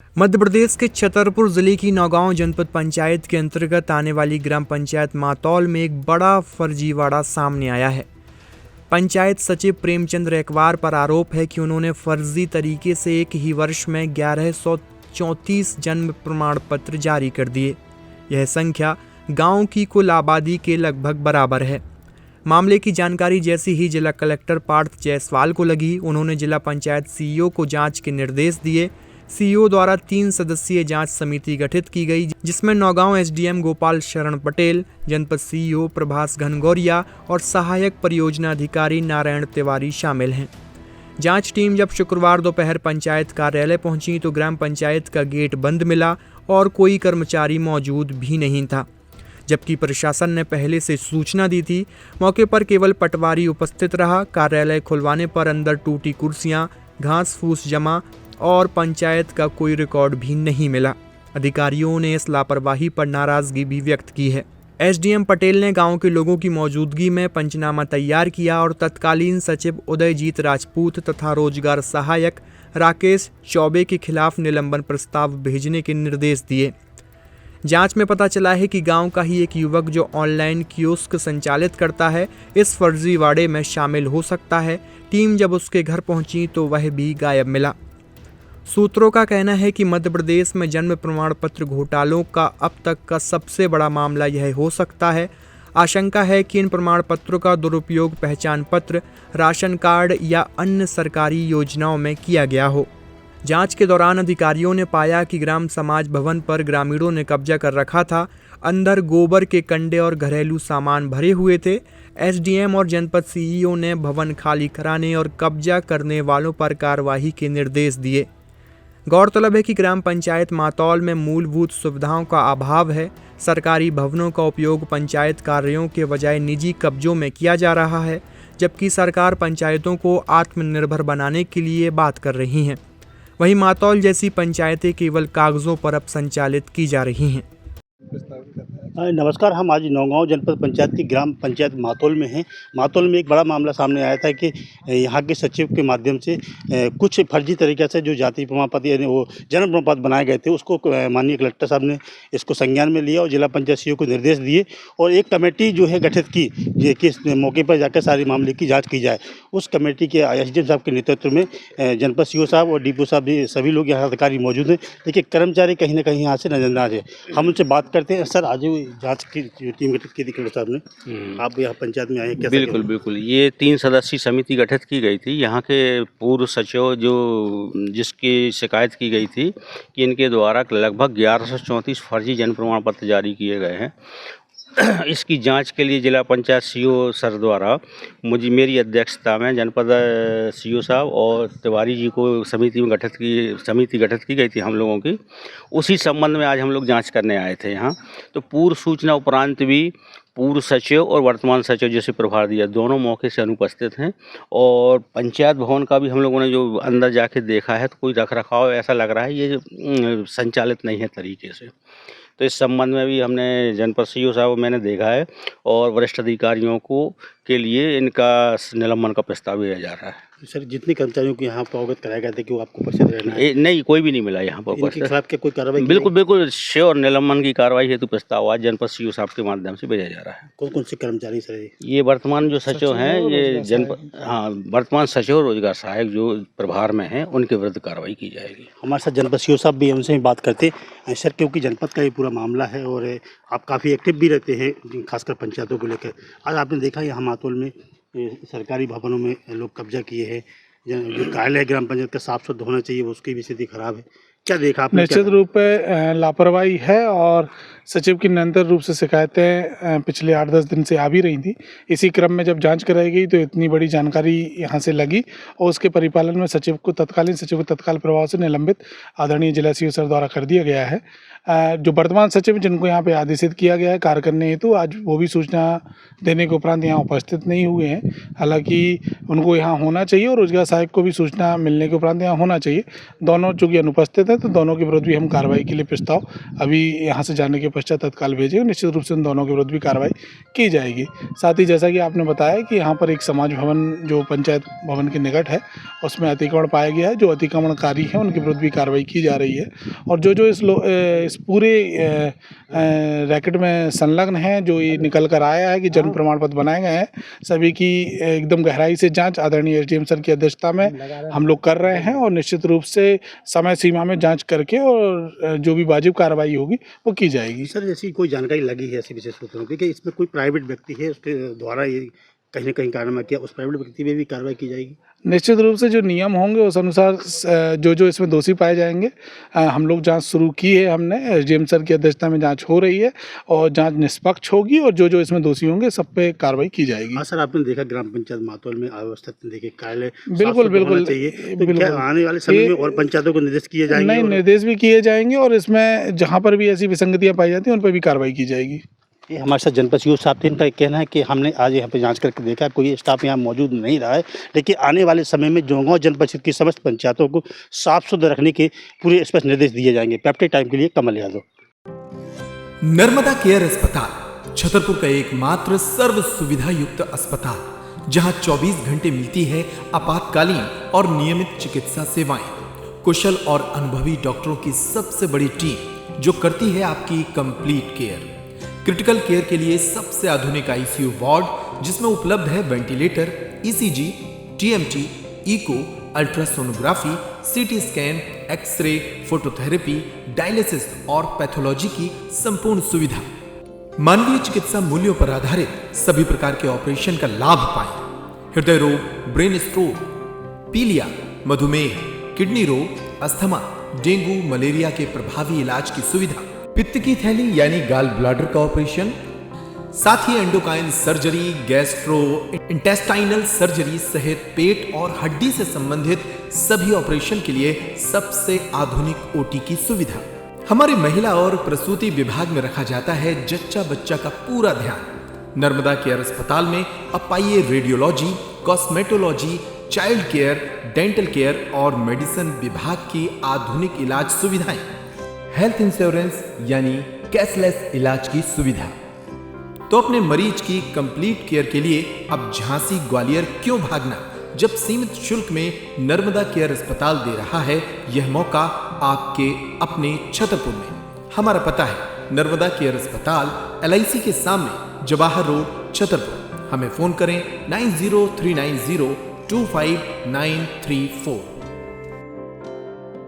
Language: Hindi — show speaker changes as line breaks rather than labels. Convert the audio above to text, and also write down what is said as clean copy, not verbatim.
मध्य प्रदेश के छतरपुर जिले की नौगांव जनपद पंचायत के अंतर्गत आने वाली ग्राम पंचायत मातौल में एक बड़ा फर्जीवाड़ा सामने आया है। पंचायत सचिव प्रेमचंद रैकवार पर आरोप है कि उन्होंने फर्जी तरीके से एक ही वर्ष में 1134 जन्म प्रमाण पत्र जारी कर दिए। यह संख्या गांव की कुल आबादी के लगभग बराबर है। मामले की जानकारी जैसी ही जिला कलेक्टर पार्थ जायसवाल को लगी, उन्होंने जिला पंचायत सीईओ को जांच के निर्देश दिए। सीईओ द्वारा 3 सदस्यीय जांच समिति गठित की गई, जिसमें नौगांव एसडीएम गोपाल शरण पटेल, जनपद सीईओ प्रभास घनगौरिया और सहायक परियोजना अधिकारी नारायण तिवारी शामिल हैं। जांच टीम जब शुक्रवार दोपहर पंचायत कार्यालय पहुंची तो ग्राम पंचायत का गेट बंद मिला और कोई कर्मचारी मौजूद भी नहीं था, जबकि प्रशासन ने पहले से सूचना दी थी। मौके पर केवल पटवारी उपस्थित रहा। कार्यालय खुलवाने पर अंदर टूटी कुर्सियां, घास फूस जमा और पंचायत का कोई रिकॉर्ड भी नहीं मिला। अधिकारियों ने इस लापरवाही पर नाराजगी भी व्यक्त की है। एसडीएम पटेल ने गांव के लोगों की मौजूदगी में पंचनामा तैयार किया और तत्कालीन सचिव उदयजीत राजपूत तथा रोजगार सहायक राकेश चौबे के खिलाफ निलंबन प्रस्ताव भेजने के निर्देश दिए। जांच में पता चला है कि गांव का ही एक युवक जो ऑनलाइन कियोस्क संचालित करता है, इस फर्जीवाड़े में शामिल हो सकता है। टीम जब उसके घर पहुंची तो वह भी गायब मिला। सूत्रों का कहना है कि मध्य प्रदेश में जन्म प्रमाण पत्र घोटालों का अब तक का सबसे बड़ा मामला यह हो सकता है। आशंका है कि इन प्रमाण पत्रों का दुरुपयोग पहचान पत्र, राशन कार्ड या अन्य सरकारी योजनाओं में किया गया हो। जांच के दौरान अधिकारियों ने पाया कि ग्राम समाज भवन पर ग्रामीणों ने कब्जा कर रखा था। अंदर गोबर के कंडे और घरेलू सामान भरे हुए थे। एसडीएम और जनपद सीईओ ने भवन खाली कराने और कब्जा करने वालों पर कार्रवाई के निर्देश दिए। गौरतलब है कि ग्राम पंचायत मातौल में मूलभूत सुविधाओं का अभाव है। सरकारी भवनों का उपयोग पंचायत कार्यों के बजाय निजी कब्जों में किया जा रहा है, जबकि सरकार पंचायतों को आत्मनिर्भर बनाने के लिए बात कर रही है। वहीं मातौल जैसी पंचायतें केवल कागजों पर अब संचालित की जा रही हैं।
नमस्कार, हम आज नौगांव जनपद पंचायत की ग्राम पंचायत मातौल में हैं। मातौल में एक बड़ा मामला सामने आया था कि यहाँ के सचिव के माध्यम से कुछ फर्जी तरीके से जो जाति प्रमाण पत्र यानी वो जन्म प्रमाण पत्र बनाए गए थे, उसको माननीय कलेक्टर साहब ने इसको संज्ञान में लिया और जिला पंचायत सीईओ को निर्देश दिए और एक कमेटी जो है गठित की कि इस मौके पर जाकर सारे मामले की जाँच की जाए। उस कमेटी के एसडीएम साहब के नेतृत्व में जनपद सीईओ साहब और डीपीओ साहब भी सभी लोग यहाँ अधिकारी मौजूद हैं, लेकिन कर्मचारी कहीं ना कहीं यहाँ से नजरअंदाज है। हम उनसे बात करते हैं। सर, आज जांच की जो टीम गठित की थी कलेक्टर साहब ने, आप यहाँ पंचायत में आए, कैसा?
बिल्कुल ये 3 सदस्यीय समिति गठित की गई थी। यहाँ के पूर्व सचिव जिसकी शिकायत की गई थी कि इनके द्वारा लगभग 1134 फर्जी जन्म प्रमाण पत्र जारी किए गए हैं। इसकी जांच के लिए जिला पंचायत सीईओ सर द्वारा मेरी अध्यक्षता में जनपद सीईओ साहब और तिवारी जी को समिति गठित की गई थी हम लोगों की। उसी संबंध में आज हम लोग जांच करने आए थे यहाँ। तो पूर्व सूचना उपरांत भी पूर्व सचिव और वर्तमान सचिव जैसे प्रभार दिया, दोनों मौके से अनुपस्थित हैं। और पंचायत भवन का भी हम लोगों ने जो अंदर जाके देखा है तो कोई रख रखाव ऐसा लग रहा है ये संचालित नहीं है तरीके से। तो इस संबंध में भी हमने जनपद सीईओ साहब मैंने देखा है और वरिष्ठ अधिकारियों को के लिए इनका निलंबन का प्रस्ताव दिया जा रहा है।
सर, जितने कर्मचारियों को यहाँ पर अवगत कराया गया था कि वो आपको उपस्थित रहना है,
नहीं, कोई भी नहीं मिला यहाँ पर
इनके खिलाफ क्या कोई कार्रवाई?
बिल्कुल श्योर निलंबन की कार्रवाई हेतु प्रस्ताव आज जनपद सीईओ साहब के माध्यम से भेजा जा रहा है।
कौन कौन से कर्मचारी सर?
ये वर्तमान जो सचिव हैं, ये जनपद वर्तमान सचिव रोजगार सहायक जो प्रभार में हैं, उनके विरुद्ध कार्रवाई की जाएगी।
हमारे साथ जनपद सीईओ साहब भी, उनसे भी बात करते हैं। सर, क्योंकि जनपद का ये पूरा मामला है और आप काफ़ी एक्टिव भी रहते हैं खासकर पंचायतों को लेकर, आज आपने देखा यहाँ मातौल में सरकारी भवनों में लोग कब्जा किए हैं। जो कार्यालय ग्राम पंचायत का साफ सुथरा होना चाहिए, उसकी भी स्थिति खराब है। क्या देखा आपने?
निश्चित रूप पे लापरवाही है और सचिव की निरंतर रूप से शिकायतें पिछले 8-10 दिन से आ भी रही थी। इसी क्रम में जब जांच कराई गई तो इतनी बड़ी जानकारी यहाँ से लगी और उसके परिपालन में तत्कालीन सचिव को तत्काल प्रभाव से निलंबित आदरणीय जिला सीईओ सर द्वारा कर दिया गया है। जो वर्तमान सचिव जिनको यहाँ पे आदेशित किया गया है कार्य करने हेतु, आज वो भी सूचना देने के उपरांत यहाँ उपस्थित नहीं हुए हैं। हालांकि उनको यहाँ होना चाहिए और रोजगार सहायक को भी सूचना मिलने के उपरांत यहाँ होना चाहिए। दोनों चूँकि अनुपस्थित है तो दोनों के विरुद्ध भी हम कार्रवाई के लिए प्रस्ताव अभी यहाँ से जाने के पश्चात तत्काल भेजेंगे। निश्चित रूप से उन दोनों के विरुद्ध भी कार्रवाई की जाएगी। साथ ही जैसा कि आपने बताया कि यहाँ पर एक समाज भवन जो पंचायत भवन के निकट है उसमें अतिक्रमण पाया गया है। जो अतिक्रमणकारी हैं उनके विरुद्ध भी कार्रवाई की जा रही है और जो इस पूरे रैकेट में संलग्न हैं, जो ये निकल कर आया है कि जन्म प्रमाण पत्र बनाए गए हैं, सभी की एकदम गहराई से जांच आदरणीय एसडीएम सर की अध्यक्षता में हम लोग कर रहे हैं और निश्चित रूप से समय सीमा में जांच करके और जो भी वाजिब कार्रवाई होगी वो की जाएगी।
सर, जैसी कोई जानकारी लगी है ऐसी विशेष सूत्रों की कि इसमें कोई प्राइवेट व्यक्ति है, उसके द्वारा ये कहीं ना कहीं कार्रवाई किया, उस प्राइवेट व्यक्ति पे भी कार्रवाई की जाएगी?
निश्चित रूप से जो नियम होंगे उस अनुसार जो इसमें दोषी पाए जाएंगे, हम लोग जांच शुरू की है। हमने एसडीएम सर की अध्यक्षता में जांच हो रही है और जांच निष्पक्ष होगी और जो इसमें दोषी होंगे सब पे कार्रवाई की जाएगी।
हाँ सर, आपने देखा ग्राम पंचायत मातौल में अव्यवस्थित देखे कार्यालय
बिल्कुल
चाहिए, तो क्या आने वाले समय में और पंचायतों को निर्देश किए जाएंगे?
नहीं, निर्देश भी किए जाएंगे और इसमें जहाँ पर भी ऐसी विसंगतियाँ पाई जाती हैं उन पर भी कार्रवाई की जाएगी।
ये हमारे साथ जनपद सीओ साहब थे। इनका कहना है कि हमने आज यहाँ पे जांच करके देखा, कोई स्टाफ यहाँ मौजूद नहीं रहा है, लेकिन आने वाले समय में जोंगांव जनपद क्षेत्र की समस्त पंचायतों को साफ सुथरा रखने के पूरे स्पष्ट निर्देश दिए जाएंगे। पैप्टे टाइम के लिए कमल यादव।
नर्मदा केयर अस्पताल छतरपुर का एकमात्र सर्व सुविधा युक्त अस्पताल, जहां 24 घंटे मिलती है आपातकालीन और नियमित चिकित्सा सेवाएं। कुशल और अनुभवी डॉक्टरों की सबसे बड़ी टीम जो करती है आपकी कंप्लीट केयर। क्रिटिकल केयर के लिए सबसे आधुनिक आईसीयू वार्ड, जिसमें उपलब्ध है ventilator, ECG, TMT, echo, ultrasonography, CT scan, X-ray, phototherapy, dialysis और पैथोलॉजी की संपूर्ण सुविधा। मानवीय चिकित्सा मूल्यों पर आधारित सभी प्रकार के ऑपरेशन का लाभ पाएं। हृदय रोग, ब्रेन स्ट्रोक, पीलिया, मधुमेह, किडनी रोग, अस्थमा, डेंगू, मलेरिया के प्रभावी इलाज की सुविधा, पित्त की थैली यानी गाल ब्लैडर का ऑपरेशन, साथ ही endocrine surgery, gastrointestinal surgery सहित पेट और हड्डी से संबंधित सभी ऑपरेशन के लिए सबसे आधुनिक ओटी की सुविधा। हमारे महिला और प्रसूति विभाग में रखा जाता है जच्चा बच्चा का पूरा ध्यान। नर्मदा केयर अस्पताल में अब पाइए radiology, cosmetology, child care, dental care और मेडिसिन विभाग की आधुनिक इलाज सुविधाएं। हेल्थ इंश्योरेंस यानी कैशलेस इलाज की सुविधा। तो अपने मरीज की कंप्लीट केयर के लिए अब झांसी ग्वालियर क्यों भागना, जब सीमित शुल्क में नर्मदा केयर अस्पताल दे रहा है यह मौका आपके अपने छतरपुर में। हमारा पता है नर्मदा केयर अस्पताल LIC के सामने, जवाहर रोड, छतरपुर। हमें फोन करें 9039025934।